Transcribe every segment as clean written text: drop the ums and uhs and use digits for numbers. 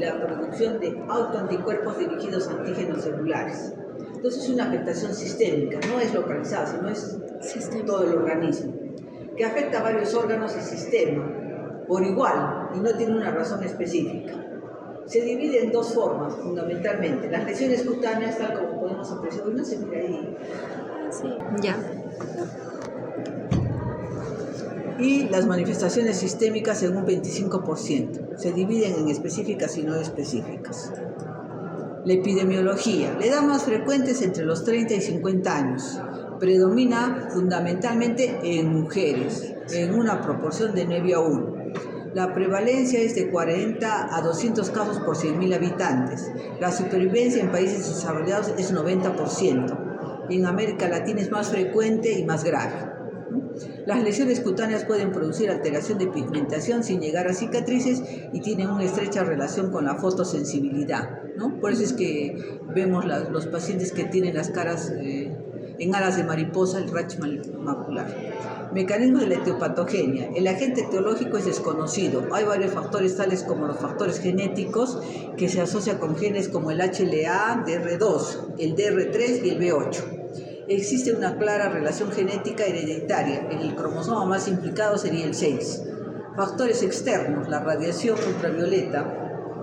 la producción de autoanticuerpos dirigidos a antígenos celulares. Entonces es una afectación sistémica, no es localizada, sino es todo el organismo, que afecta a varios órganos y sistemas por igual y no tiene una razón específica. Se divide en dos formas, fundamentalmente. Las lesiones cutáneas, tal como podemos apreciar, hoy no se mira ahí. Sí, ya. Y las manifestaciones sistémicas en un 25%. Se dividen en específicas y no específicas. La epidemiología. La edad más frecuente es entre los 30 y 50 años. Predomina fundamentalmente en mujeres, en una proporción de 9 a 1. La prevalencia es de 40 a 200 casos por 100.000 habitantes. La supervivencia en países desarrollados es 90%. Y en América Latina es más frecuente y más grave. Las lesiones cutáneas pueden producir alteración de pigmentación sin llegar a cicatrices y tienen una estrecha relación con la fotosensibilidad, ¿no? Por eso es que vemos los pacientes que tienen las caras en alas de mariposa, el rash macular. Mecanismo de la etiopatogenia. El agente etiológico es desconocido. Hay varios factores tales como los factores genéticos que se asocian con genes como el HLA, DR2, el DR3 y el B8. Existe una clara relación genética hereditaria. El cromosoma más implicado sería el 6. Factores externos, la radiación ultravioleta.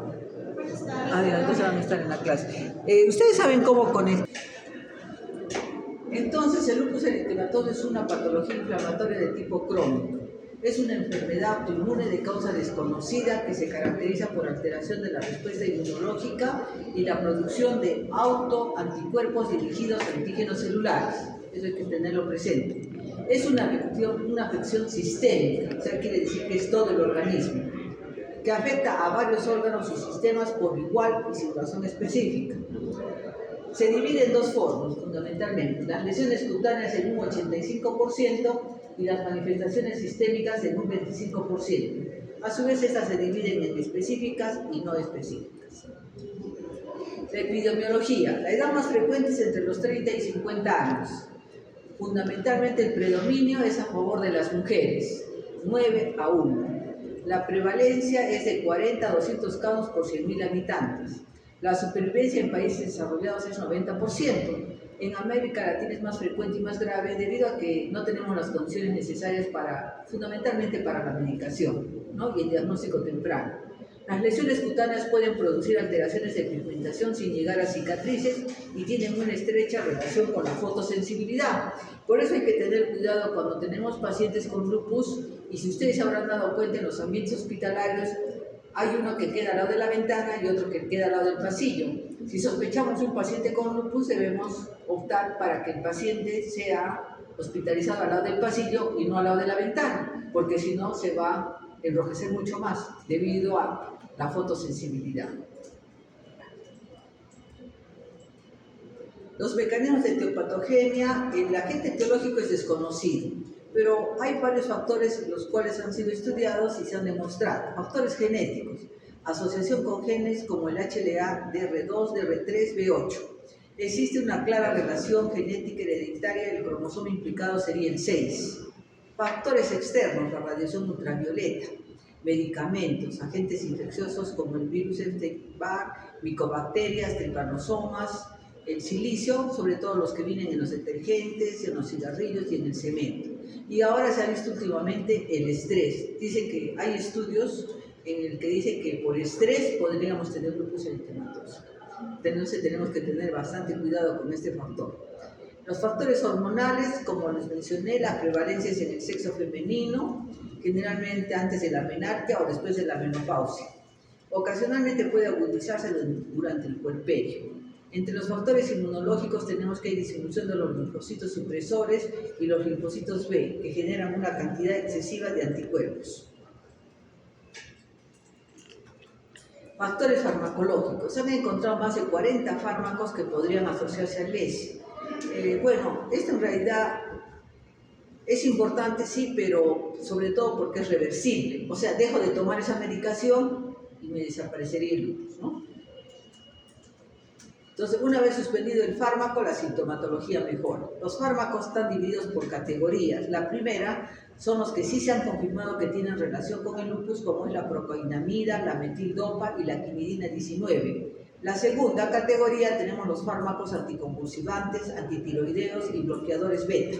Entonces van a estar en la clase. Ustedes saben cómo conectar. Entonces, el lupus eritematoso es una patología inflamatoria de tipo crónico. Es una enfermedad autoinmune de causa desconocida que se caracteriza por alteración de la respuesta inmunológica y la producción de autoanticuerpos dirigidos a antígenos celulares. Eso hay que tenerlo presente. Es una afección sistémica, o sea, quiere decir que es todo el organismo, que afecta a varios órganos y sistemas por igual y sin razón específica. Se divide en dos formas, fundamentalmente. Las lesiones cutáneas en un 85% y las manifestaciones sistémicas en un 25%. A su vez, estas se dividen en específicas y no específicas. La epidemiología. La edad más frecuente es entre los 30 y 50 años. Fundamentalmente, el predominio es a favor de las mujeres, 9 a 1. La prevalencia es de 40 a 200 casos por 100.000 habitantes. La supervivencia en países desarrollados es 90%. En América Latina es más frecuente y más grave debido a que no tenemos las condiciones necesarias fundamentalmente para la medicación, ¿no? Y el diagnóstico temprano. Las lesiones cutáneas pueden producir alteraciones de pigmentación sin llegar a cicatrices y tienen una estrecha relación con la fotosensibilidad. Por eso hay que tener cuidado cuando tenemos pacientes con lupus, y si ustedes se habrán dado cuenta en los ambientes hospitalarios, hay uno que queda al lado de la ventana y otro que queda al lado del pasillo. Si sospechamos un paciente con lupus, debemos optar para que el paciente sea hospitalizado al lado del pasillo y no al lado de la ventana, porque si no se va a enrojecer mucho más debido a la fotosensibilidad. Los mecanismos de etiopatogenia. El agente etiológico es desconocido, pero hay varios factores los cuales han sido estudiados y se han demostrado. Factores genéticos, asociación con genes como el HLA, DR2, DR3, B8. Existe una clara relación genética hereditaria, el cromosoma implicado sería el 6. Factores externos, la radiación ultravioleta, medicamentos, agentes infecciosos como el virus Epstein-Barr, micobacterias, tripanosomas, el silicio, sobre todo los que vienen en los detergentes, en los cigarrillos y en el cemento. Y ahora se ha visto últimamente el estrés. Dicen que hay estudios en el que dicen que por estrés podríamos tener lupus eritematoso. Entonces tenemos que tener bastante cuidado con este factor. Los factores hormonales, como les mencioné, la prevalencia es en el sexo femenino, generalmente antes de la menarquia o después de la menopausia. Ocasionalmente puede agudizarse durante el puerperio. Entre los factores inmunológicos tenemos que hay disminución de los linfocitos supresores y los linfocitos B, que generan una cantidad excesiva de anticuerpos. Factores farmacológicos. Se han encontrado más de 40 fármacos que podrían asociarse al LESI. Esto en realidad es importante, sí, pero sobre todo porque es reversible. O sea, dejo de tomar esa medicación y me desaparecería el lupus, ¿no? Entonces, una vez suspendido el fármaco, la sintomatología mejora. Los fármacos están divididos por categorías. La primera, son los que sí se han confirmado que tienen relación con el lupus, como es la procainamida, la metildopa y la quinidina 19. La segunda categoría tenemos los fármacos anticonvulsivantes, antitiroideos y bloqueadores beta.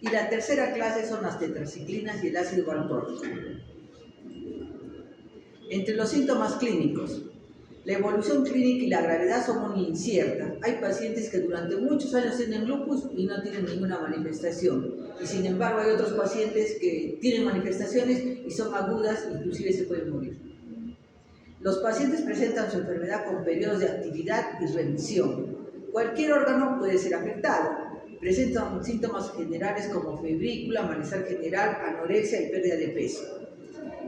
Y la tercera clase son las tetraciclinas y el ácido valproico. Entre los síntomas clínicos, la evolución clínica y la gravedad son muy inciertas. Hay pacientes que durante muchos años tienen lupus y no tienen ninguna manifestación. Y sin embargo hay otros pacientes que tienen manifestaciones y son agudas, inclusive se pueden morir. Los pacientes presentan su enfermedad con periodos de actividad y remisión. Cualquier órgano puede ser afectado. Presentan síntomas generales como febrícula, malestar general, anorexia y pérdida de peso.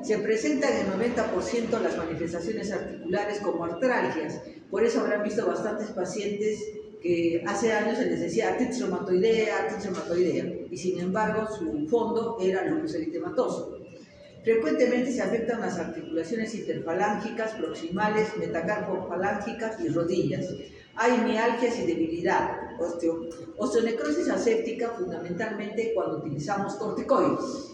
Se presentan en el 90% las manifestaciones articulares como artralgias. Por eso habrán visto bastantes pacientes que hace años se les decía artritis reumatoidea, y sin embargo su fondo era lupus eritematoso. Frecuentemente se afectan las articulaciones interfalángicas, proximales, metacarpofalángicas y rodillas. Hay mialgias y debilidad, osteonecrosis aséptica fundamentalmente cuando utilizamos corticoides.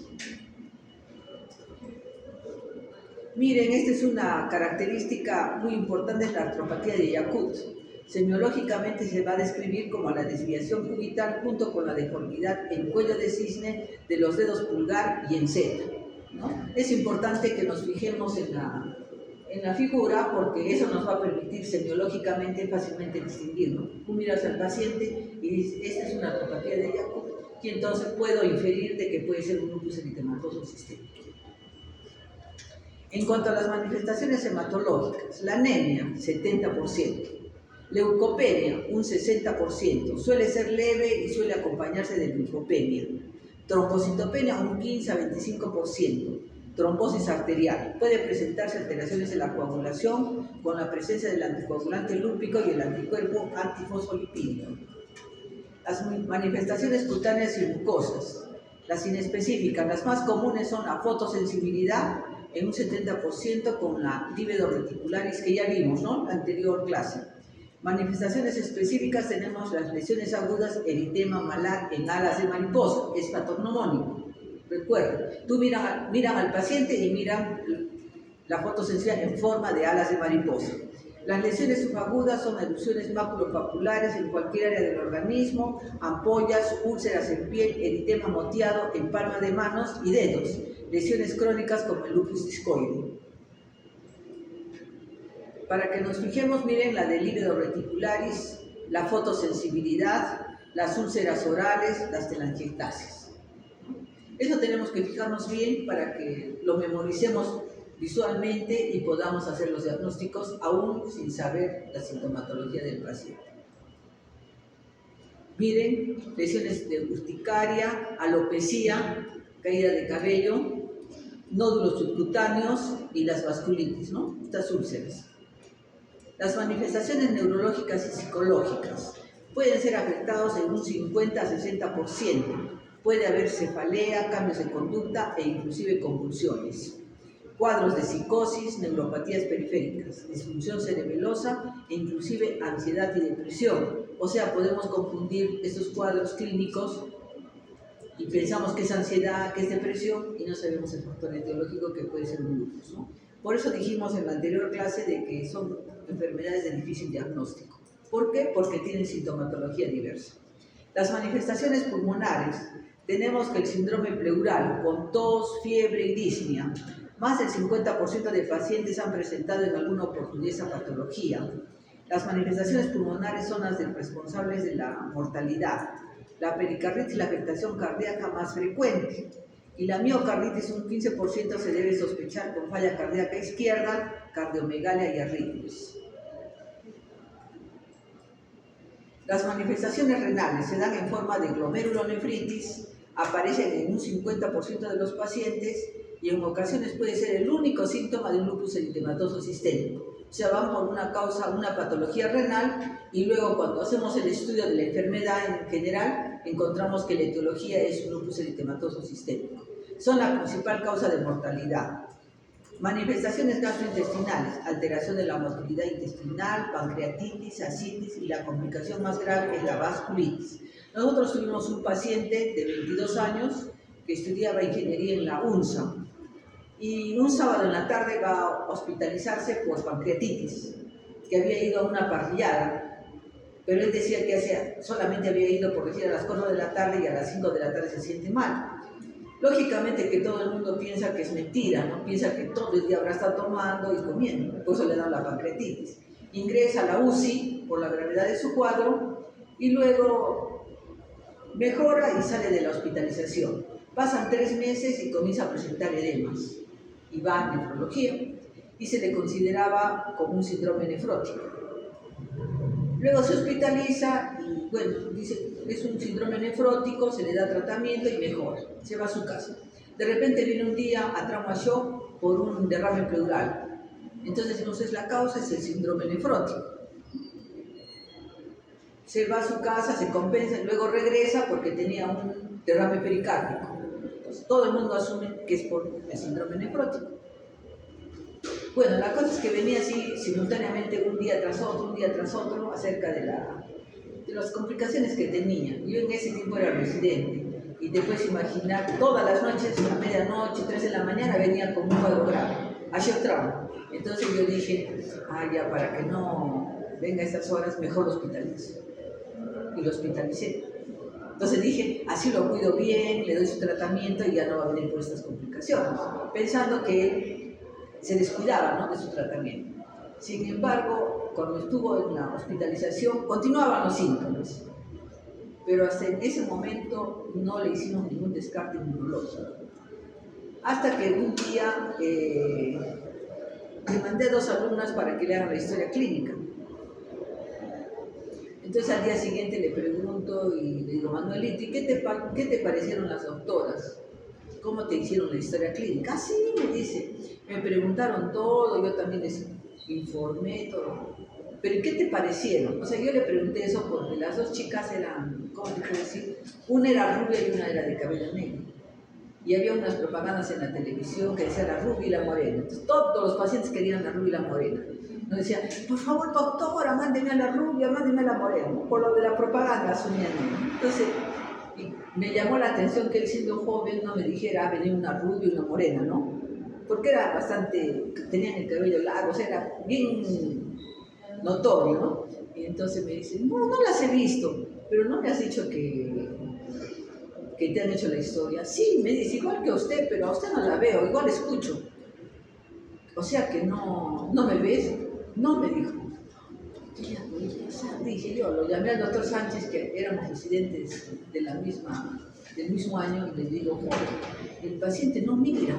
Miren, esta es una característica muy importante de la artropatía de Charcot. Semiológicamente se va a describir como la desviación cubital junto con la deformidad en cuello de cisne de los dedos pulgar y enceta, ¿no? Es importante que nos fijemos en la figura porque eso nos va a permitir semiológicamente fácilmente distinguirlo. Tú miras al paciente y dices, esta es una artropatía de Charcot, y entonces puedo inferir de que puede ser un lupus eritematoso sistémico. En cuanto a las manifestaciones hematológicas, la anemia, 70%, leucopenia, un 60%, suele ser leve y suele acompañarse de linfopenia, trombocitopenia, un 15 a 25%, trombosis arterial, puede presentarse alteraciones en la coagulación con la presencia del anticoagulante lúpico y el anticuerpo antifosfolipídico. Las manifestaciones cutáneas y mucosas, las inespecíficas, las más comunes son la fotosensibilidad, en un 70% con la livedo reticularis que ya vimos, ¿no? La anterior clase. Manifestaciones específicas tenemos las lesiones agudas, eritema malar en alas de mariposa, es patognomónico. Recuerden, tú miran al paciente y miran la fotosensibilidad en forma de alas de mariposa. Las lesiones subagudas son erupciones maculopapulares en cualquier área del organismo, ampollas, úlceras en piel, eritema moteado en palma de manos y dedos. Lesiones crónicas como el lupus discoide. Para que nos fijemos, miren la del livedo reticularis, la fotosensibilidad, las úlceras orales, las telangiectasias. Eso tenemos que fijarnos bien para que lo memoricemos visualmente y podamos hacer los diagnósticos aún sin saber la sintomatología del paciente. Miren, lesiones de urticaria, alopecia, caída de cabello, nódulos subcutáneos y las vasculitis, ¿no? Estas úlceras. Las manifestaciones neurológicas y psicológicas pueden ser afectados en un 50 a 60%. Puede haber cefalea, cambios de conducta e inclusive convulsiones. Cuadros de psicosis, neuropatías periféricas, disfunción cerebelosa e inclusive ansiedad y depresión. O sea, podemos confundir estos cuadros clínicos y pensamos que es ansiedad, que es depresión, y no sabemos el factor etiológico que puede ser un lupus, ¿no? Por eso dijimos en la anterior clase de que son enfermedades de difícil diagnóstico. ¿Por qué? Porque tienen sintomatología diversa. Las manifestaciones pulmonares, tenemos que el síndrome pleural, con tos, fiebre y disnea. Más del 50% de pacientes han presentado en alguna oportunidad esa patología. Las manifestaciones pulmonares son las responsables de la mortalidad. La pericarditis es la afectación cardíaca más frecuente y la miocarditis un 15% se debe sospechar con falla cardíaca izquierda, cardiomegalia y arritmias. Las manifestaciones renales se dan en forma de glomerulonefritis, aparecen en un 50% de los pacientes y en ocasiones puede ser el único síntoma de un lupus eritematoso sistémico. O sea, van por una causa, una patología renal, y luego cuando hacemos el estudio de la enfermedad en general, encontramos que la etiología es un lupus eritematoso sistémico. Son la principal causa de mortalidad. Manifestaciones gastrointestinales, alteración de la motilidad intestinal, pancreatitis, ascitis, y la complicación más grave es la vasculitis. Nosotros tuvimos un paciente de 22 años que estudiaba ingeniería en la UNSA, y un sábado en la tarde va a hospitalizarse por pancreatitis, que había ido a una parrillada, pero él decía que solamente había ido por decir a las 4 de la tarde y a las 5 de la tarde se siente mal. Lógicamente que todo el mundo piensa que es mentira, ¿no? Piensa que todo el día habrá estado tomando y comiendo, por eso le da la pancreatitis. Ingresa a la UCI por la gravedad de su cuadro y luego mejora y sale de la hospitalización. Pasan 3 meses y comienza a presentar edemas y va a nefrología y se le consideraba como un síndrome nefrótico. Luego se hospitaliza y, bueno, dice, es un síndrome nefrótico, se le da tratamiento y mejora, se va a su casa. De repente viene un día a trauma shock por un derrame pleural. Entonces, no es la causa, es el síndrome nefrótico. Se va a su casa, se compensa y luego regresa porque tenía un derrame pericárdico. Entonces, todo el mundo asume que es por el síndrome nefrótico. Bueno, la cosa es que venía así simultáneamente un día tras otro, acerca de las complicaciones que tenía. Yo en ese tiempo era residente y te puedes imaginar, todas las noches, a medianoche, 3 de la mañana, venía con un cuadro grave, a shock trauma. Entonces yo dije, ya para que no venga a estas horas, mejor lo hospitalizo. Y lo hospitalicé. Entonces dije, así lo cuido bien, le doy su tratamiento y ya no va a venir por estas complicaciones, pensando que él se descuidaba, ¿no?, de su tratamiento. Sin embargo, cuando estuvo en la hospitalización, continuaban los síntomas, pero hasta en ese momento no le hicimos ningún descarte inmunológico. Hasta que un día le mandé a 2 alumnas para que le hagan la historia clínica. Entonces al día siguiente le pregunto y le digo, Manuelita, ¿qué te parecieron las doctoras? ¿Cómo te hicieron la historia clínica? Ah, sí, me dice, me preguntaron todo, yo también les informé todo. ¿Pero qué te parecieron? O sea, yo le pregunté eso porque las 2 chicas eran, ¿cómo te puedo decir? Una era rubia y una era de cabello negro. Y había unas propagandas en la televisión que decían la rubia y la morena. Entonces todos los pacientes querían la rubia y la morena. Nos decían, por favor, doctora, mándeme a la rubia, mándeme a la morena. Por lo de la propaganda asumían. Entonces, me llamó la atención que él, siendo joven, no me dijera, venía una rubia y una morena, ¿no? Porque era bastante, tenían el cabello largo, o sea, era bien notorio, ¿no? Y entonces me dice, no las he visto, pero no me has dicho que te han hecho la historia. Sí, me dice, igual que a usted, pero a usted no la veo, igual escucho. O sea que no me ves. No, me dijo. Dije yo, lo llamé al doctor Sánchez, que éramos residentes del mismo año, y le digo, Jorge, el paciente no mira.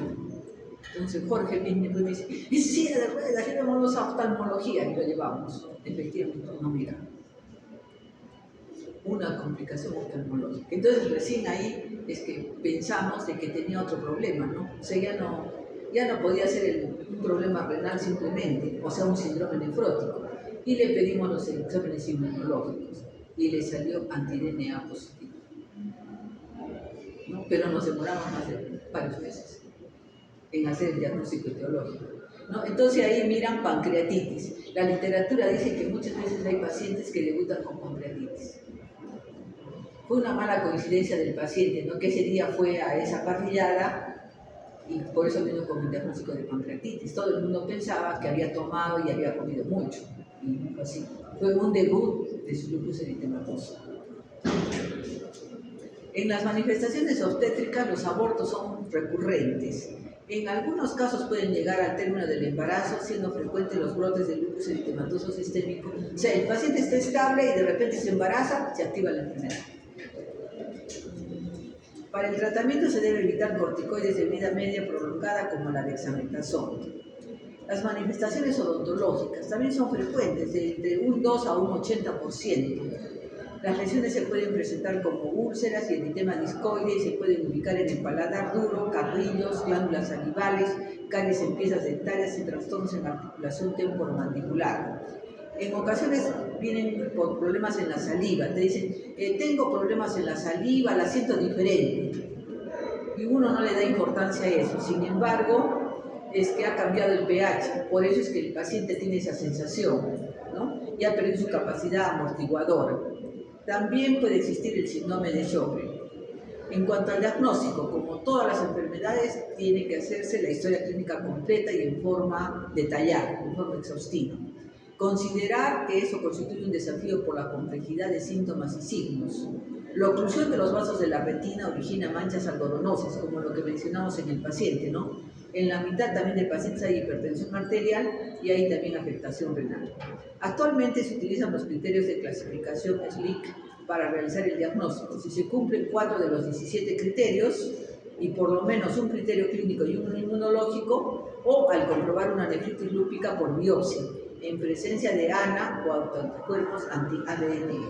Entonces Jorge viene y me dice, es silla de ruedas, llevémonos a oftalmología, y lo llevamos. Efectivamente, no mira. Una complicación oftalmológica. Entonces recién ahí es que pensamos de que tenía otro problema, ¿no? O sea, ya no podía ser un problema renal simplemente, o sea, un síndrome nefrótico. Y le pedimos los exámenes inmunológicos y le salió anti-DNA positivo, ¿no? Pero nos demoramos más de varios meses en hacer el diagnóstico etiológico, ¿no? Entonces ahí miran pancreatitis. La literatura dice que muchas veces hay pacientes que debutan con pancreatitis. Fue una mala coincidencia del paciente, ¿no?, que ese día fue a esa parrillada y por eso vino con un diagnóstico de pancreatitis. Todo el mundo pensaba que había tomado y había comido mucho. Y así. Fue un debut de su lupus eritematoso. En las manifestaciones obstétricas los abortos son recurrentes. En algunos casos pueden llegar al término del embarazo, siendo frecuentes los brotes de lupus eritematoso sistémico. O sea, el paciente está estable y de repente se embaraza, se activa la enfermedad. Para el tratamiento se debe evitar corticoides de vida media prolongada como la dexametasona. Las manifestaciones odontológicas también son frecuentes, de entre un 2 a un 80%. Las lesiones se pueden presentar como úlceras y eritema discoide y se pueden ubicar en el paladar duro, carrillos, glándulas salivales, caries en piezas dentarias y trastornos en la articulación temporomandibular. En ocasiones vienen por problemas en la saliva, te dicen, tengo problemas en la saliva, la siento diferente. Y uno no le da importancia a eso. Sin embargo, es que ha cambiado el pH, por eso es que el paciente tiene esa sensación, ¿no? Y ha perdido su capacidad amortiguadora. También puede existir el síndrome de Sjögren. En cuanto al diagnóstico, como todas las enfermedades, tiene que hacerse la historia clínica completa y en forma detallada, en forma exhaustiva. Considerar que eso constituye un desafío por la complejidad de síntomas y signos. La oclusión de los vasos de la retina origina manchas algodonosas, como lo que mencionamos en el paciente, ¿no? En la mitad también de pacientes hay hipertensión arterial y hay también afectación renal. Actualmente se utilizan los criterios de clasificación SLIC para realizar el diagnóstico. Si se cumplen 4 de los 17 criterios y por lo menos un criterio clínico y uno inmunológico, o al comprobar una nefritis lúpica por biopsia, en presencia de ANA o autoanticuerpos anti-ADN.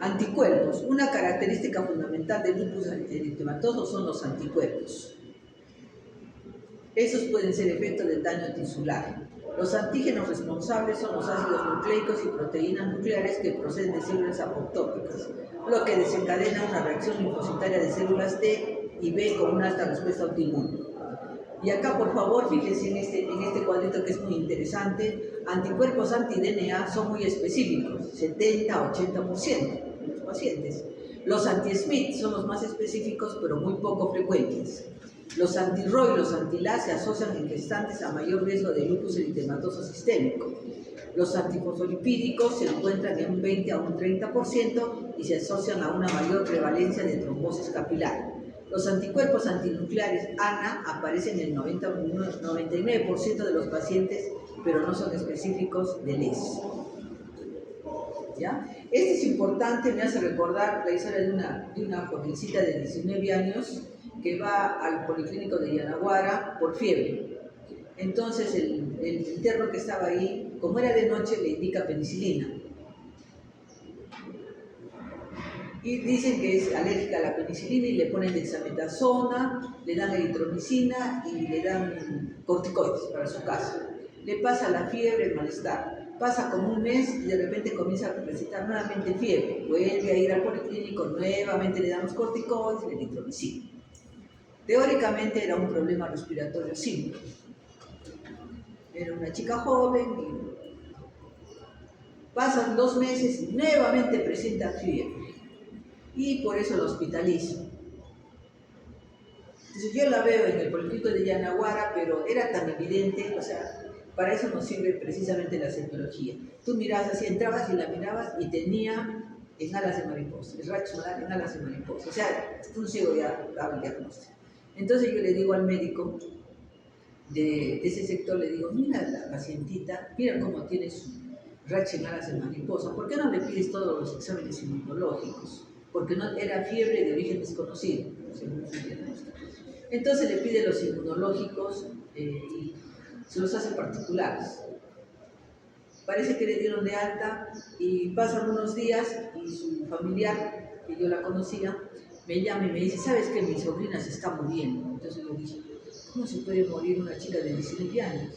Anticuerpos. Una característica fundamental del lupus eritematoso son los anticuerpos. Esos pueden ser efecto del daño tisular. Los antígenos responsables son los ácidos nucleicos y proteínas nucleares que proceden de células apoptóticas, lo que desencadena una reacción linfocitaria de células T y B con una alta respuesta autoinmune. Y acá, por favor, fíjense en este cuadrito que es muy interesante. Anticuerpos anti-DNA son muy específicos, 70-80% en los pacientes. Los anti-SMIT son los más específicos, pero muy poco frecuentes. Los anti-ROY y los anti-LA se asocian en gestantes a mayor riesgo de lupus eritematoso sistémico. Los antifosfolipídicos se encuentran en un 20 a un 30% y se asocian a una mayor prevalencia de trombosis capilar. Los anticuerpos antinucleares ANA aparecen en el 99% de los pacientes, pero no son específicos de LES. ¿Ya? Este es importante, me hace recordar la historia de una jovencita de 19 años que va al policlínico de Yanaguara por fiebre. Entonces el interno que estaba ahí, como era de noche, le indica penicilina. Y dicen que es alérgica a la penicilina y le ponen dexametasona, le dan eritromicina y le dan corticoides para su caso. Le pasa la fiebre, el malestar. Pasa como un mes y de repente comienza a presentar nuevamente fiebre. Vuelve a ir al policlínico, nuevamente le damos corticoides, la eritromicina. Teóricamente era un problema respiratorio simple. Era una chica joven y pasan 2 meses y nuevamente presenta fiebre. Y por eso la hospitalizo. Entonces yo la veo en el policlínico de Yanaguara, pero era tan evidente, o sea, para eso nos sirve precisamente la semiología. Tú mirabas así, entrabas y la mirabas y tenía en alas de mariposa, el racho solar en alas de mariposa. O sea, un ciego ya daba el diagnóstico. Entonces yo le digo al médico de ese sector, le digo, mira la pacientita, mira cómo tiene su racho en alas de mariposa, ¿por qué no le pides todos los exámenes inmunológicos? Porque no era fiebre de origen desconocido, según su diagnóstico. Entonces le pide los inmunológicos y se los hace particulares. Parece que le dieron de alta y pasan unos días y su familiar, que yo la conocía, me llama y me dice, ¿sabes que mi sobrina se está muriendo? Entonces yo dije, ¿cómo se puede morir una chica de 19 años?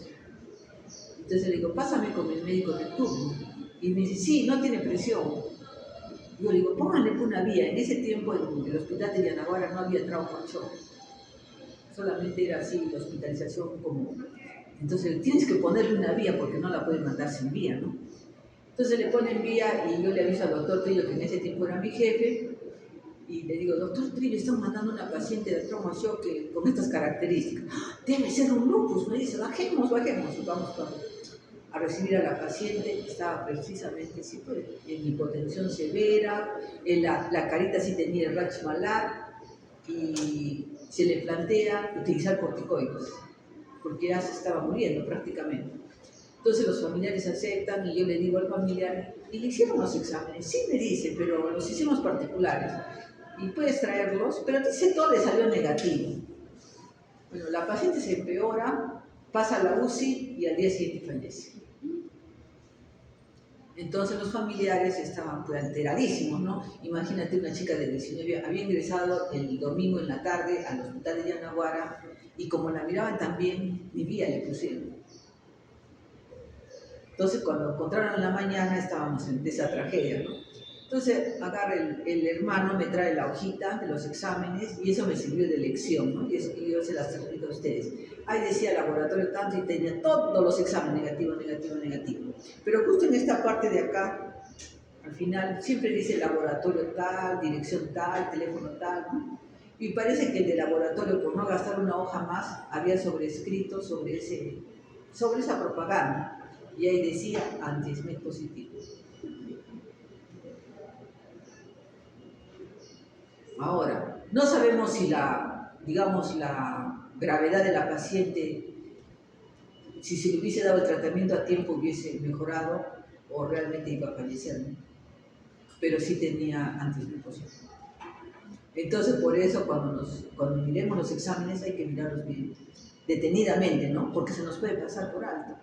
Entonces le digo, pásame con el médico del turno. Y me dice, sí, no tiene presión. Yo le digo, pónganle una vía. En ese tiempo en el hospital de Yanaguara no había traumachoque. Solamente era así, la hospitalización como... Entonces tienes que ponerle una vía porque no la pueden mandar sin vía, ¿no? Entonces le ponen vía y yo le aviso al doctor Trillo, que en ese tiempo era mi jefe, y le digo, doctor Trillo, están mandando una paciente de traumachoque con estas características. ¡Ah! Debe ser un lupus, me dice, bajemos. Y vamos a recibir a la paciente, estaba precisamente sí, pues, en hipotensión severa, la carita sí tenía el rash malar y se le plantea utilizar corticoides, porque ya se estaba muriendo prácticamente. Entonces los familiares aceptan y yo le digo al familiar, ¿y le hicieron los exámenes? Sí, me dice, pero los hicimos particulares y puedes traerlos, pero dice todo le salió negativo. Bueno, la paciente se empeora, pasa a la UCI y al día siguiente fallece. Entonces los familiares estaban pues alteradísimos, ¿no? Imagínate una chica de 19, había ingresado el domingo en la tarde al hospital de Yanaguara y como la miraban también, ni vía le pusieron. Entonces cuando encontraron en la mañana estábamos en esa tragedia, ¿no? Entonces agarra el hermano, me trae la hojita de los exámenes y eso me sirvió de lección, ¿no? Y yo se las transmito a ustedes. Ahí decía laboratorio tanto y tenía todos los exámenes negativo. Pero justo en esta parte de acá Al final siempre dice laboratorio tal, dirección tal, teléfono tal, ¿no? Y parece que el de laboratorio, por no gastar una hoja más, había sobrescrito sobre esa propaganda. Y ahí decía anti-SMIT positivo. Ahora, no sabemos si la gravedad de la paciente, si se le hubiese dado el tratamiento a tiempo, hubiese mejorado o realmente iba a fallecer, ¿no? Pero sí tenía anti-SMIT positivo. Entonces, por eso, cuando miremos los exámenes, hay que mirarlos bien, detenidamente, ¿no? Porque se nos puede pasar por alto.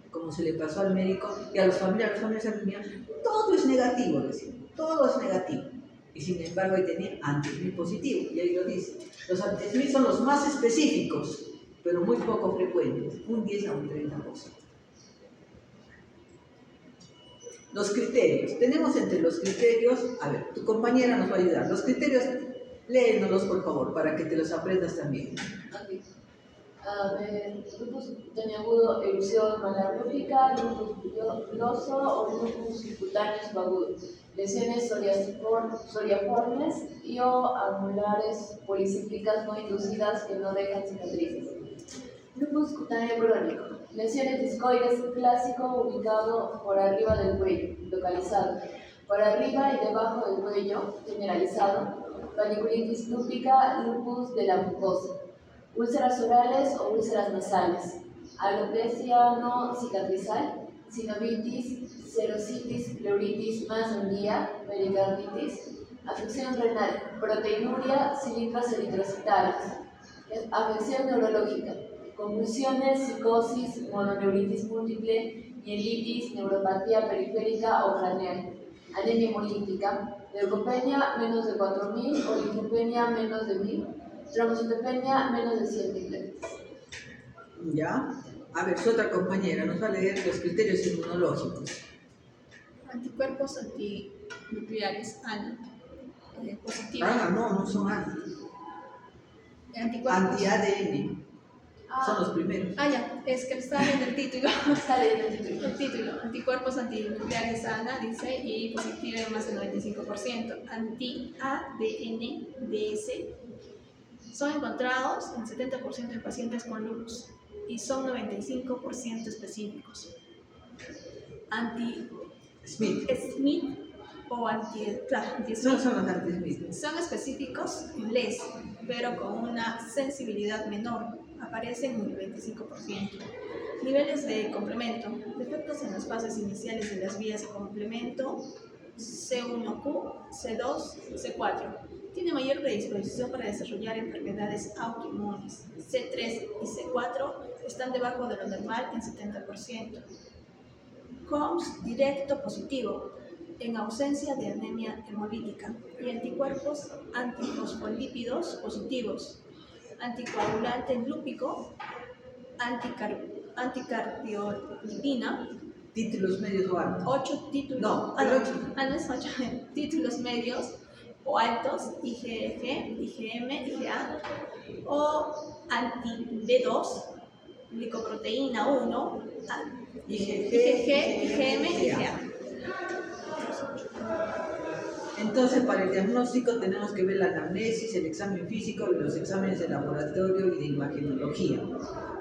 Como se le pasó al médico y a los familiares decían, todo es negativo, decían, todo es negativo. Y sin embargo, ahí tenía anti-SMIT positivo, y ahí lo dice. Los anti-SMIT son los más específicos, pero muy poco frecuentes, un 10 a un 30%. Los criterios. Tenemos entre los criterios, a ver, tu compañera nos va a ayudar. Los criterios, léenos por favor, para que te los aprendas también. Okay. A ver, lupus cutáneo erupción malarrúfica, lupus bulloso o lupus cutáneo subagudo. Lesiones psoriaformes y o angulares policíclicas no inducidas que no dejan cicatrices. Lupus cutáneo crónico. Lesiones discoides clásico ubicado por arriba del cuello, localizado. Por arriba y debajo del cuello, generalizado. Paniculitis lúpica, lupus de la mucosa. Úlceras orales o úlceras nasales. Alopecia no cicatrizal. Sinovitis, serositis, pleuritis más un día, pericarditis. Afección renal, proteinuria, cilindros eritrocitales. Afección neurológica. Convulsiones, psicosis, mononeuritis múltiple, mielitis, neuropatía periférica o craneal, anemia hemolítica, leucopenia menos de 4.000 o linfopenia menos de 1.000, trombocitopenia menos de 100 platelets. ¿Ya? A ver, su otra compañera nos va a leer los criterios inmunológicos. Anticuerpos antinucleares ANA, positivos. No son ANA. Anti-ADN. Son los primeros. Ya, es que está en el título. Está leyendo el título. El título, anticuerpos antinucleares ANA, dice, y positivo en más del 95%. Anti-ADN DS son encontrados en 70% de pacientes con lupus y son 95% específicos. Anti-SMIT o anti-SMIT No son los anti-SMIT. son específicos en LES, pero con una sensibilidad menor. Aparecen en el 25%. Niveles de complemento. Defectos en las fases iniciales de las vías de complemento C1Q, C2, C4. Tiene mayor predisposición para desarrollar enfermedades autoinmunes. C3 y C4 están debajo de lo normal en 70%. COMS directo positivo, en ausencia de anemia hemolítica, y anticuerpos antifosfolípidos positivos. Anticoagulante lúpico, anticardiolipina. Títulos medios o altos. 8 títulos. No, no es 8. Títulos medios o altos, IgG, IgM, IgA. O anti-B2, glicoproteína 1, IgG, IgM, IgA. Entonces, para el diagnóstico tenemos que ver la anamnesis, el examen físico y los exámenes de laboratorio y de imagenología.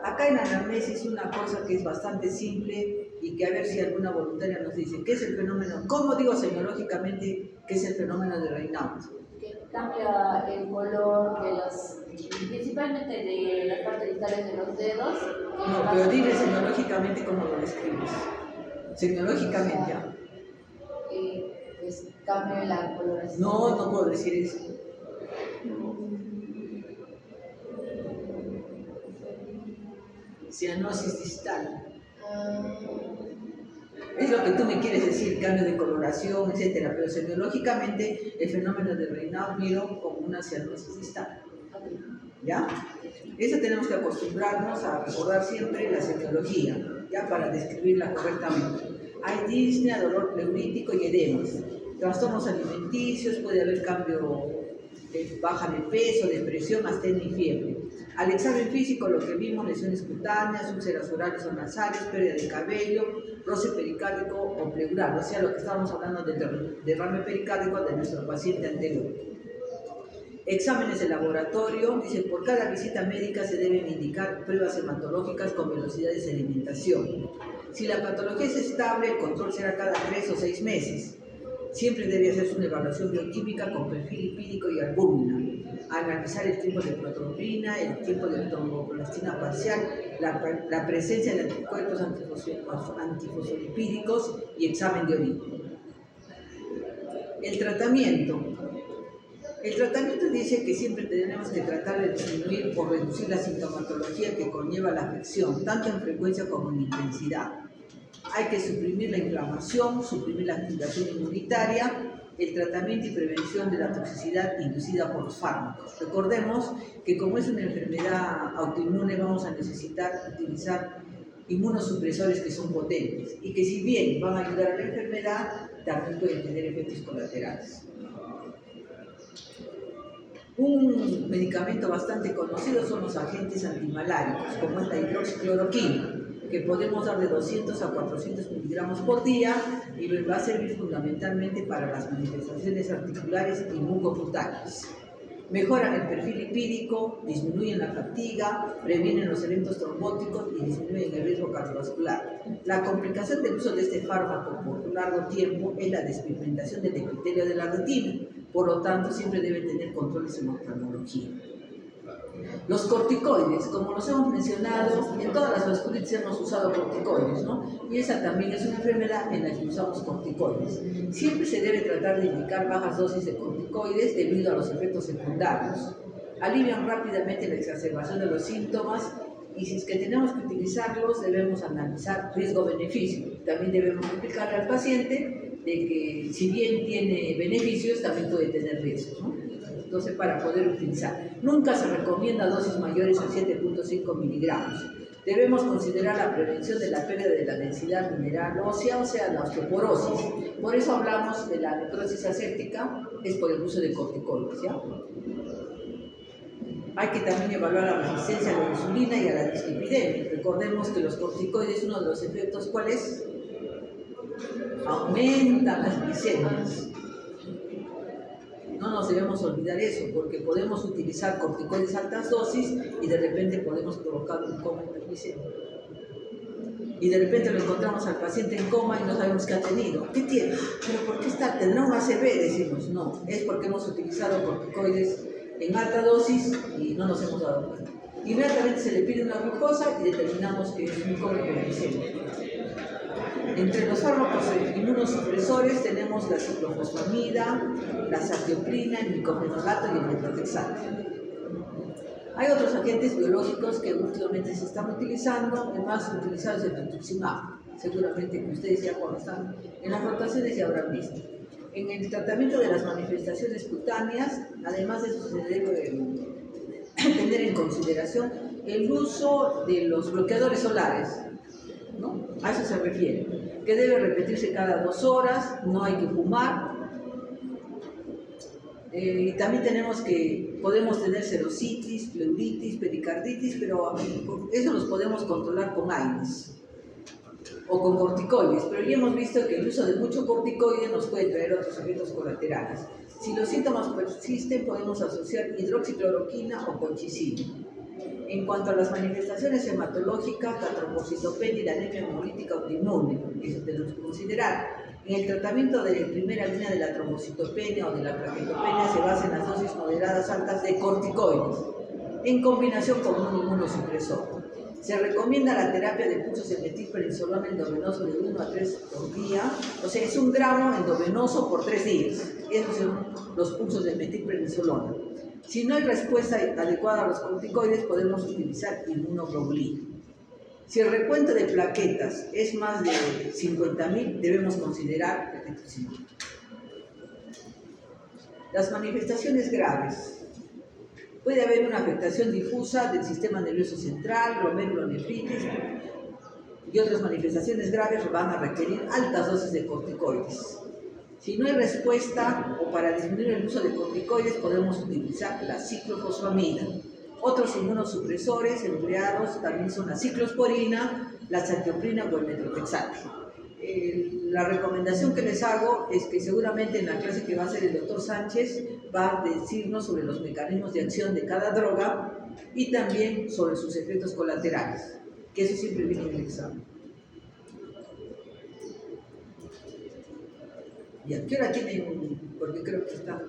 Acá en la anamnesis una cosa que es bastante simple y que a ver si alguna voluntaria nos dice, ¿qué es el fenómeno? ¿Cómo digo semiológicamente qué es el fenómeno de Raynaud? Que cambia el color principalmente de las partes distales de los dedos. No, pero dime semiológicamente cómo lo describes. Semiológicamente, ¿ya? Pues cambio la coloración. No puedo decir eso. Cianosis distal. Es lo que tú me quieres decir, cambio de coloración, etcétera, pero semiológicamente el fenómeno de Raynaud miro como una cianosis distal. ¿Ya? Eso tenemos que acostumbrarnos a recordar siempre la semiología, ¿ya? Para describirla correctamente. Hay disnea, dolor pleurítico y edemas. Trastornos alimenticios, puede haber cambio, baja de peso, depresión, astenia y fiebre. Al examen físico lo que vimos, lesiones cutáneas, úlceras orales o nasales, pérdida de cabello, roce pericárdico o pleural, o sea, lo que estábamos hablando del derrame pericárdico de nuestro paciente anterior. Exámenes de laboratorio, dice, por cada visita médica se deben indicar pruebas hematológicas con velocidad de sedimentación. Si la patología es estable, el control será cada 3 o 6 meses. Siempre debe hacerse una evaluación bioquímica con perfil lipídico y albúmina. Analizar el tiempo de protrombina, el tiempo de tromboplastina parcial, la presencia de anticuerpos antifosfolipídicos y examen de orina. El tratamiento. El tratamiento dice que siempre tenemos que tratar de disminuir o reducir la sintomatología que conlleva la afección, tanto en frecuencia como en intensidad. Hay que suprimir la inflamación, suprimir la activación inmunitaria, el tratamiento y prevención de la toxicidad inducida por los fármacos. Recordemos que como es una enfermedad autoinmune vamos a necesitar utilizar inmunosupresores que son potentes y que si bien van a ayudar a la enfermedad, también pueden tener efectos colaterales. Un medicamento bastante conocido son los agentes antimaláricos, como es la hidroxicloroquina, que podemos dar de 200 a 400 miligramos por día y va a servir fundamentalmente para las manifestaciones articulares y mucocutáneas. Mejoran el perfil lipídico, disminuyen la fatiga, previenen los eventos trombóticos y disminuyen el riesgo cardiovascular. La complicación del uso de este fármaco por un largo tiempo es la despigmentación del epitelio de la retina, por lo tanto siempre debe tener controles en oftalmología. Los corticoides, como los hemos mencionado, en todas las vasculitis hemos usado corticoides, ¿no? Y esa también es una enfermedad en la que usamos corticoides. Siempre se debe tratar de indicar bajas dosis de corticoides debido a los efectos secundarios. Alivian rápidamente la exacerbación de los síntomas y si es que tenemos que utilizarlos debemos analizar riesgo-beneficio. También debemos explicarle al paciente de que si bien tiene beneficios, también puede tener riesgos, ¿no? Entonces, para poder utilizar. Nunca se recomienda dosis mayores a 7.5 miligramos. Debemos considerar la prevención de la pérdida de la densidad mineral ósea, o sea, la osteoporosis. Por eso hablamos de la necrosis aséptica, es por el uso de corticoides, ¿ya? Hay que también evaluar la resistencia a la insulina y a la dislipidemia. Recordemos que los corticoides, uno de los efectos, ¿cuál es? Aumentan las glicemias. No nos debemos olvidar eso, porque podemos utilizar corticoides a altas dosis y de repente podemos provocar un coma hiperglicémico. Y de repente lo encontramos al paciente en coma y no sabemos qué ha tenido. ¿Qué tiene? ¿Pero por qué está? ¿Tendrá un ACV? Decimos, no, es porque hemos utilizado corticoides en alta dosis y no nos hemos dado cuenta. Inmediatamente se le pide una glucosa y determinamos que es un coma hiperglicémico. Entre los fármacos inmunosupresores tenemos la ciclofosfamida, la satioprina, el micofenolato y el metrotexato. Hay otros agentes biológicos que últimamente se están utilizando, el más utilizado es el rituximab. Seguramente que ustedes ya cuando están en las rotaciones ya habrán visto. En el tratamiento de las manifestaciones cutáneas, además de eso se debe tener en consideración el uso de los bloqueadores solares, ¿no? A eso se refiere, que debe repetirse cada 2 horas, no hay que fumar. Y también podemos tener serositis, pleuritis, pericarditis, pero eso los podemos controlar con AINES o con corticoides, pero ya hemos visto que el uso de mucho corticoide nos puede traer otros efectos colaterales. Si los síntomas persisten, podemos asociar hidroxicloroquina o colchicina. En cuanto a las manifestaciones hematológicas, la trombocitopenia y la anemia hemolítica autoinmune, eso tenemos que considerar. En el tratamiento de primera línea de la trombocitopenia o de la plaquetopenia se basa en las dosis moderadas altas de corticoides, en combinación con un inmunosupresor. Se recomienda la terapia de pulsos de metilprednisolona endovenoso de 1 a 3 por día, o sea, es 1 gramo endovenoso por 3 días. Esos son los pulsos de metilprednisolona. Si no hay respuesta adecuada a los corticoides, podemos utilizar inmunoglobulina. Si el recuento de plaquetas es más de 50.000, debemos considerar el rituximab. Las manifestaciones graves. Puede haber una afectación difusa del sistema nervioso central, glomerulonefritis y otras manifestaciones graves van a requerir altas dosis de corticoides. Si no hay respuesta o para disminuir el uso de corticoides podemos utilizar la ciclofosfamida. Otros inmunosupresores empleados también son la ciclosporina, la zatioprina o el metrotexate. La recomendación que les hago es que seguramente en la clase que va a hacer el doctor Sánchez va a decirnos sobre los mecanismos de acción de cada droga y también sobre sus efectos colaterales, que eso siempre viene en el examen. ¿Y a qué hora tienen? Porque creo que está.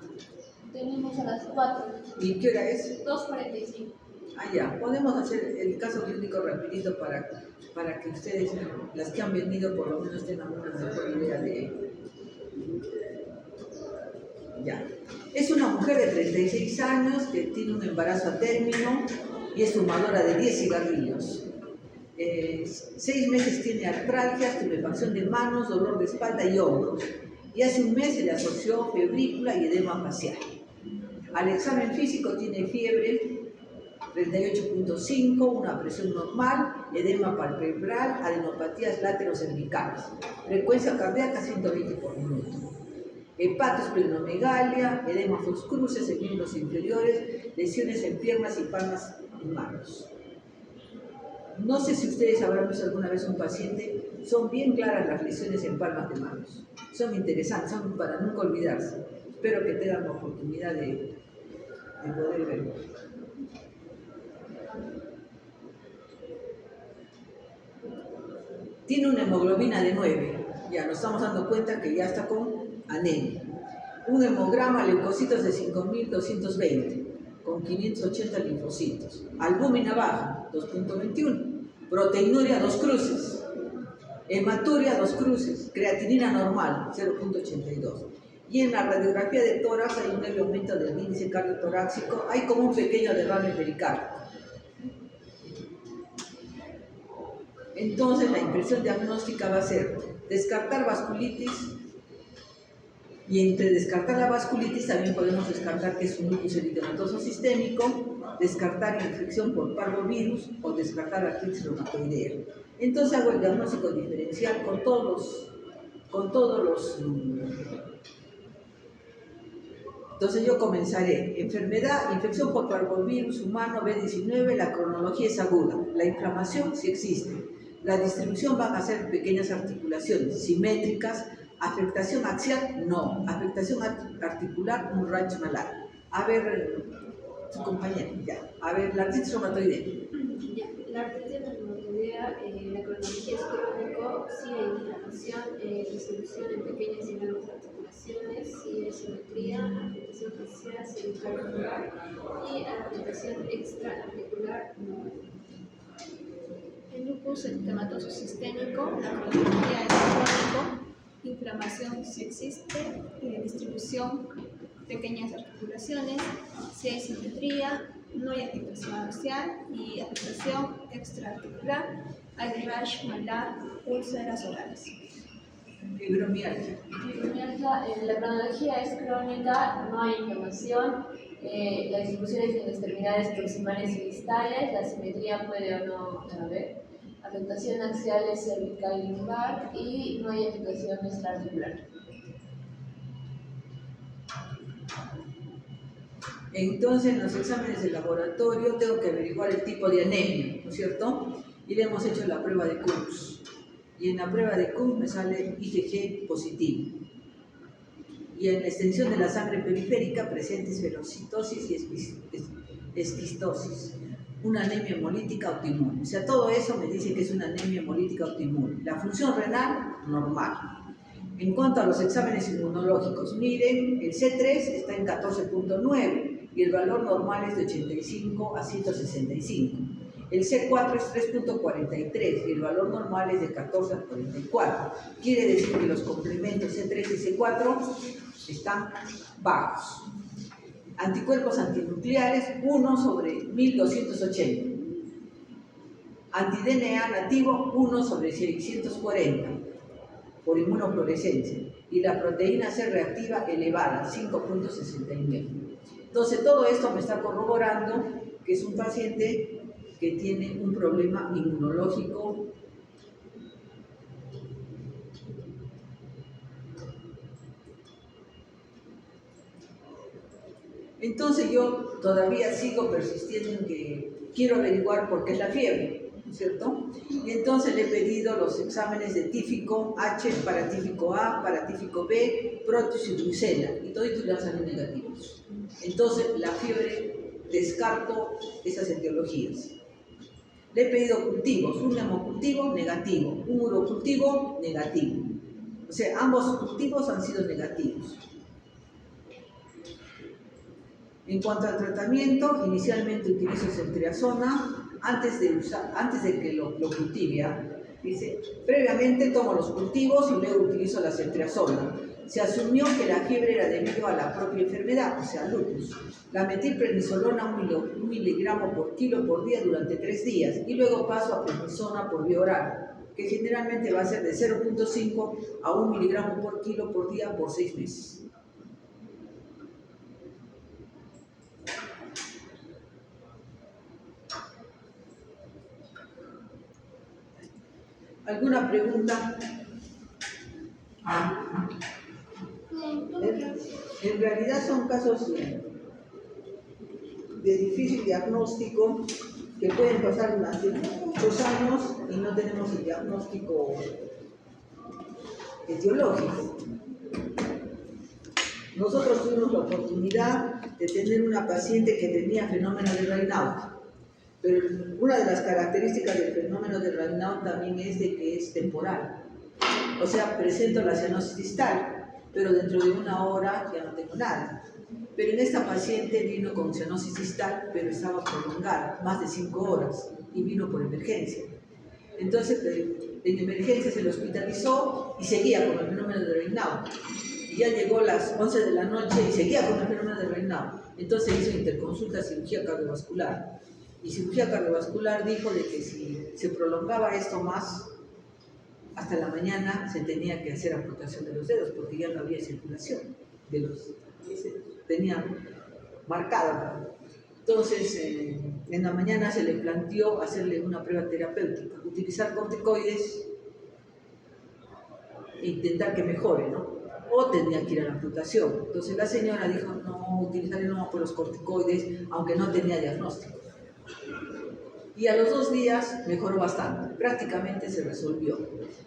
Tenemos a las 4. ¿Y qué hora es? 2:45. Ah, ya. Podemos hacer el caso clínico rapidito para que ustedes, las que han venido, por lo menos tengan una mejor idea de... Ya. Es una mujer de 36 años que tiene un embarazo a término y es fumadora de 10 cigarrillos. 6 meses tiene artralgia, estupefacción de manos, dolor de espalda y hombros. Y hace un mes se le asoció febrícula y edema facial. Al examen físico tiene fiebre 38.5, una presión normal, edema palpebral, adenopatías laterocervicales. Frecuencia cardíaca 120 por minuto. Hepatosplenomegalia, edema dos cruces en miembros inferiores, lesiones en piernas y palmas y manos. No sé si ustedes habrán visto alguna vez un paciente, son bien claras las lesiones en palmas de manos. Son interesantes, son para nunca olvidarse. Espero que tengan la oportunidad de poder verlo. Tiene una hemoglobina de 9, ya nos estamos dando cuenta que ya está con anemia. Un hemograma, leucocitos de 5.220, con 580 linfocitos. Albúmina baja, 2.21. Proteinuria, 2 cruces. Hematuria, 2 cruces. Creatinina normal, 0.82. Y en la radiografía de tórax hay un leve aumento del índice cardiotorácico, hay como un pequeño derrame pericárdico. Entonces la impresión diagnóstica va a ser descartar vasculitis, y entre descartar la vasculitis también podemos descartar que es un lupus eritematoso sistémico, descartar infección por parvovirus o descartar artritis reumatoidea. Entonces hago el diagnóstico diferencial con todos los. Entonces yo comenzaré, enfermedad, infección por parvovirus humano B19, la cronología es aguda, la inflamación sí existe, la distribución van a ser pequeñas articulaciones simétricas, afectación axial no, afectación articular un rancho malar. A ver, su compañera, ya, a ver, la artritis reumatoidea. Ya, la artritis reumatoidea, la cronología es crónico, sí hay inflamación, disolución en pequeñas y grandes articulaciones, sí hay simetría, afectación facial, cervical y afectación extraarticular no. El lupus eritematoso sistémico, la cronología es crónico, inflamación sí existe, distribución, pequeñas articulaciones, sí hay simetría, no hay afectación facial y afectación extraarticular, hay rash, malar, úlceras orales. Fibromialgia. La cronología es crónica, no hay inflamación, la distribución es en extremidades proximales y distales, la simetría puede o no haber, afectación axial es cervical y lumbar y no hay afectación extraarticular. Entonces, en los exámenes de laboratorio tengo que averiguar el tipo de anemia, ¿no es cierto? Y le hemos hecho la prueba de Kuhn. Y en la prueba de Kuhn me sale IgG positivo. Y en la extensión de la sangre periférica presente esferocitosis y esquistosis. Una anemia hemolítica autoinmune. O sea, todo eso me dice que es una anemia hemolítica autoinmune. La función renal, normal. En cuanto a los exámenes inmunológicos, miren, el C3 está en 14.9 y el valor normal es de 85 a 165. El C4 es 3.43 y el valor normal es de 14 a 44. Quiere decir que los complementos C3 y C4 están bajos. Anticuerpos antinucleares 1 sobre 1280. Anti-DNA nativo 1 sobre 640 por inmunofluorescencia y la proteína C reactiva elevada 5.69. Entonces todo esto me está corroborando que es un paciente que tiene un problema inmunológico Entonces yo todavía sigo persistiendo en que quiero averiguar por qué es la fiebre, ¿no es cierto? Y entonces le he pedido los exámenes de tífico H, para tífico A, para tífico B, protis y brucela, y todos le han salido negativos. Entonces la fiebre, descarto esas etiologías. Le he pedido cultivos, un hemocultivo negativo, un urocultivo negativo. O sea, ambos cultivos han sido negativos. En cuanto al tratamiento, inicialmente utilizo ceftriaxona antes de que lo cultive. Dice, previamente tomo los cultivos y luego utilizo la ceftriaxona. Se asumió que la fiebre era debido a la propia enfermedad, o sea, lupus. La metilprednisolona 1 miligramo por kilo por día durante 3 días y luego paso a prednisona por vía oral, que generalmente va a ser de 0.5 a 1 miligramo por kilo por día por 6 meses. ¿Alguna pregunta? En realidad son casos de difícil diagnóstico que pueden pasar durante muchos años y no tenemos el diagnóstico etiológico. Nosotros tuvimos la oportunidad de tener una paciente que tenía fenómeno de Raynaud, pero una de las características del fenómeno de Raynaud también es de que es temporal. O sea, presento la cianosis distal, pero dentro de 1 hora ya no tengo nada. Pero en esta paciente vino con cianosis distal, pero estaba prolongada, más de 5 horas, y vino por emergencia. Entonces, en emergencia se le hospitalizó y seguía con el fenómeno de Raynaud. Y ya llegó a las 11 de la noche y seguía con el fenómeno de Raynaud. Entonces hizo interconsulta cirugía cardiovascular. Y cirugía cardiovascular dijo de que si se prolongaba esto más, hasta la mañana se tenía que hacer amputación de los dedos porque ya no había circulación de los tenía marcado. Entonces, en la mañana se le planteó hacerle una prueba terapéutica, utilizar corticoides e intentar que mejore, ¿no? O tenía que ir a la amputación. Entonces la señora dijo, no, utilizaré nomás por los corticoides, aunque no tenía diagnóstico. Y a los 2 días mejoró bastante, prácticamente se resolvió.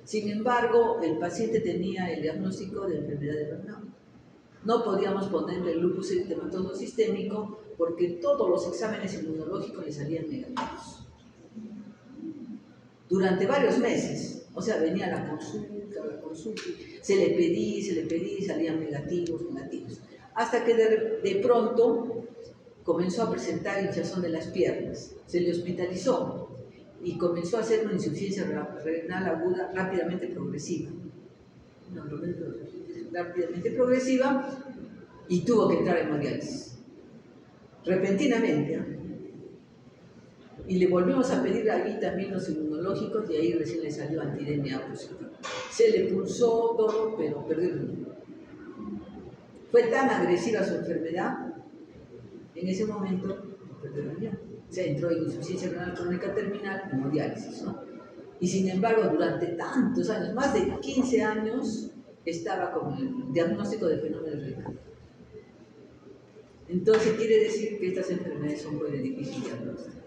Sin embargo, el paciente tenía el diagnóstico de enfermedad de Raynaud. No podíamos ponerle lupus eritematoso sistémico porque todos los exámenes inmunológicos le salían negativos. Durante varios meses, o sea, venía la consulta, se le pedí, salían negativos. Hasta que de pronto comenzó a presentar hinchazón de las piernas, se le hospitalizó y comenzó a hacer una insuficiencia renal aguda rápidamente progresiva. Y tuvo que entrar en hemodiálisis repentinamente, ¿eh? Y le volvimos a pedir ahí también los inmunológicos y ahí recién le salió anti-DNA positivo. Se le pulsó todo, pero perdió el mundo. Fue tan agresiva su enfermedad, en ese momento perdió el riñón. O sea, entró en insuficiencia renal crónica terminal, hemodiálisis, ¿no? Y sin embargo, durante tantos años, más de 15 años, estaba con el diagnóstico de fenómeno renal. Entonces quiere decir que estas enfermedades son muy difíciles de diagnosticar.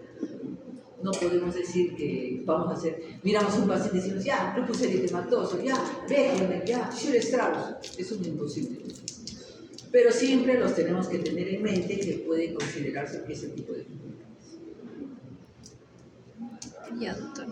No podemos decir que vamos a hacer, miramos a un paciente y decimos, ya, lupus eritematoso, ya, Beckman, ya, Schiller-Strauss. Eso es imposible. Pero siempre los tenemos que tener en mente que puede considerarse que ese tipo de enfermedades. Ya, doctor.